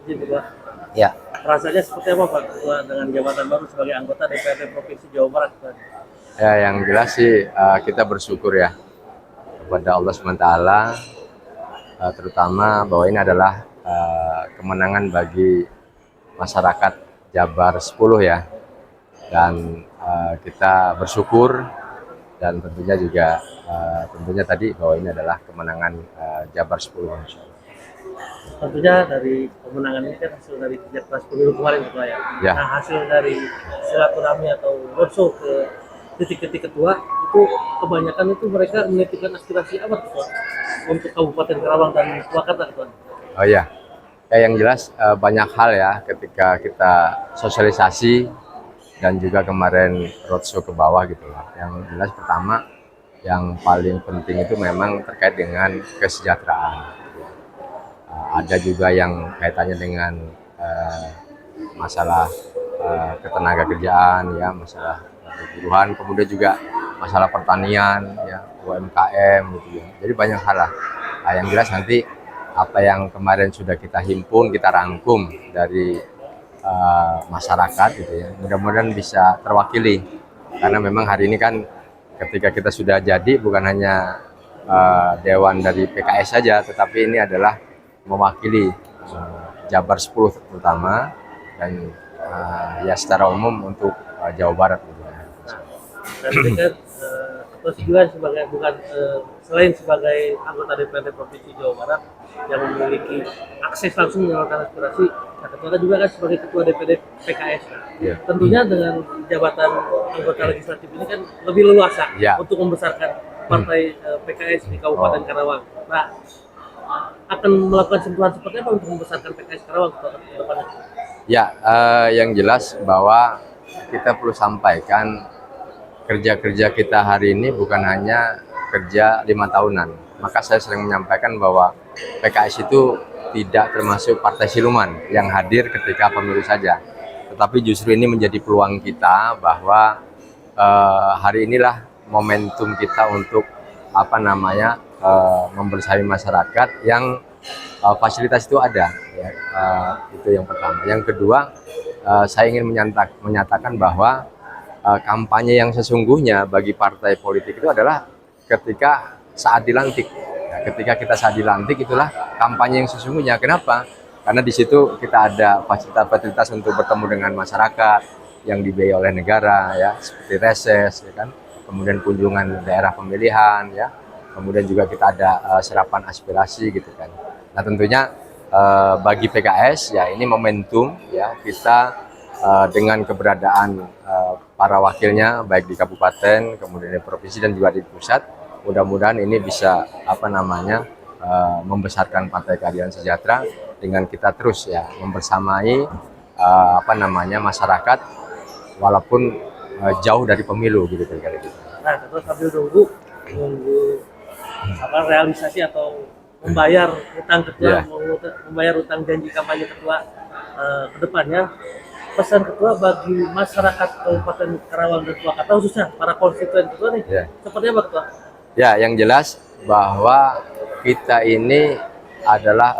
Jadi Ketua, Ya, rasanya seperti apa Pak Ketua dengan jabatan baru sebagai anggota DPRD Provinsi Jawa Barat? Ketua? ya yang jelas sih kita bersyukur ya kepada Allah SWT, terutama bahwa ini adalah kemenangan bagi masyarakat Jabar 10 ya. Dan kita bersyukur dan tentunya juga tentunya tadi bahwa ini adalah kemenangan Jabar 10. Tentunya dari kemenangan ini kan hasil dari kerja keras pemilu kemarin Ketua ya. Ya. Nah hasil dari silaturahmi atau roadshow ke titik-titik Ketua itu kebanyakan itu mereka menitipkan aspirasi apa Ketua untuk Kabupaten Karawang dan Purwakarta Ketua? Oh iya, ya, yang jelas banyak hal ya ketika kita sosialisasi dan juga kemarin roadshow ke bawah gitu loh. Yang jelas pertama yang paling penting itu memang terkait dengan kesejahteraan. Ada juga yang kaitannya dengan masalah ketenaga kerjaan ya, masalah perburuhan, kemudian juga masalah pertanian ya, UMKM gitu ya. Jadi banyak hal lah. Nah, yang jelas nanti apa yang kemarin sudah kita himpun, kita rangkum dari masyarakat gitu ya, mudah-mudahan bisa terwakili. Karena memang hari ini kan ketika kita sudah jadi bukan hanya dewan dari PKS saja, tetapi ini adalah mewakili Jabar 10 terutama dan ya secara umum untuk Jawa Barat gitu ya. Dan ini kan Ketua juga sebagai bukan selain sebagai anggota DPRD Provinsi Jawa Barat yang memiliki akses langsung menyalurkan aspirasi, nah Ketua juga kan sebagai Ketua DPD PKS. Ya. Tentunya dengan jabatan anggota legislatif ini kan lebih leluasa Ya. untuk membesarkan partai PKS di Kabupaten Karawang. Nah, akan melakukan sentuhan seperti apa untuk membesarkan PKS Karawang ke depannya? Ya, yang jelas bahwa kita perlu sampaikan kerja-kerja kita hari ini bukan hanya kerja 5 tahunan. Maka saya sering menyampaikan bahwa PKS itu tidak termasuk partai siluman yang hadir ketika pemilu saja. Tetapi justru ini menjadi peluang kita bahwa hari inilah momentum kita untuk membersami masyarakat yang fasilitas itu ada. Ya, itu yang pertama. Yang kedua, saya ingin menyatakan bahwa kampanye yang sesungguhnya bagi partai politik itu adalah ketika saat dilantik. Ya, ketika kita saat dilantik itulah kampanye yang sesungguhnya. Kenapa? Karena di situ kita ada fasilitas-fasilitas untuk bertemu dengan masyarakat yang dibiayai oleh negara, ya seperti reses, ya kan. Kemudian kunjungan daerah pemilihan, ya. Kemudian juga kita ada serapan aspirasi, gitu kan. Nah tentunya bagi PKS ya ini momentum ya kita dengan keberadaan para wakilnya baik di kabupaten, kemudian di provinsi dan juga di pusat, mudah-mudahan ini bisa membesarkan Partai Keadilan Sejahtera dengan kita terus ya membersamai masyarakat walaupun jauh dari pemilu gitu kira-kira gitu. Nah, terus sambil nunggu realisasi atau membayar utang Ketua, membayar utang janji kampanye Ketua ke depannya, pesan Ketua bagi masyarakat Kabupaten Karawang dan Purwakarta khususnya para konstituen Ketua nih, seperti apa Ketua? Ya, yang jelas bahwa kita ini adalah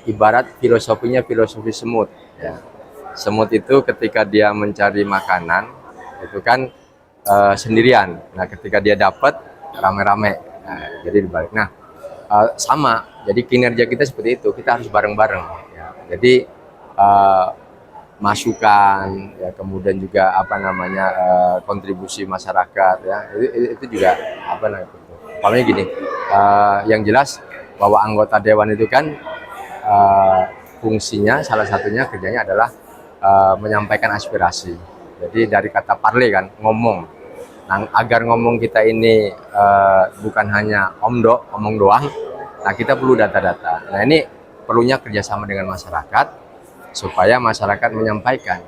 ibarat filosofinya filosofi semut. Ya. Semut itu ketika dia mencari makanan itu kan sendirian. Nah, ketika dia dapat rame-rame. Nah, jadi dibalik. Nah, sama. Jadi kinerja kita seperti itu. Kita harus bareng-bareng. Ya. Jadi masukan, ya kemudian juga kontribusi masyarakat, ya itu juga Paling gini. Yang jelas bahwa anggota dewan itu kan fungsinya salah satunya kerjanya adalah menyampaikan aspirasi. Jadi dari kata parle kan ngomong. Nah, agar ngomong kita ini bukan hanya omong doang, nah kita perlu data-data. Nah ini perlunya kerjasama dengan masyarakat supaya masyarakat menyampaikan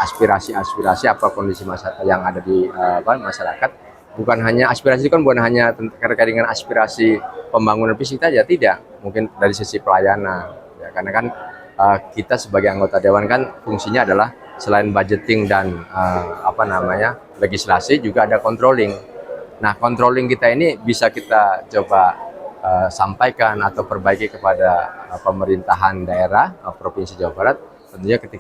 aspirasi-aspirasi apa kondisi masyarakat yang ada di masyarakat. Bukan hanya aspirasi itu kan bukan hanya terkait dengan aspirasi pembangunan fisik saja, tidak. Mungkin dari sisi pelayanan, ya, karena kan kita sebagai anggota dewan kan fungsinya adalah selain budgeting dan legislasi juga ada controlling. Nah, controlling kita ini bisa kita coba sampaikan atau perbaiki kepada pemerintahan daerah Provinsi Jawa Barat, tentunya ketika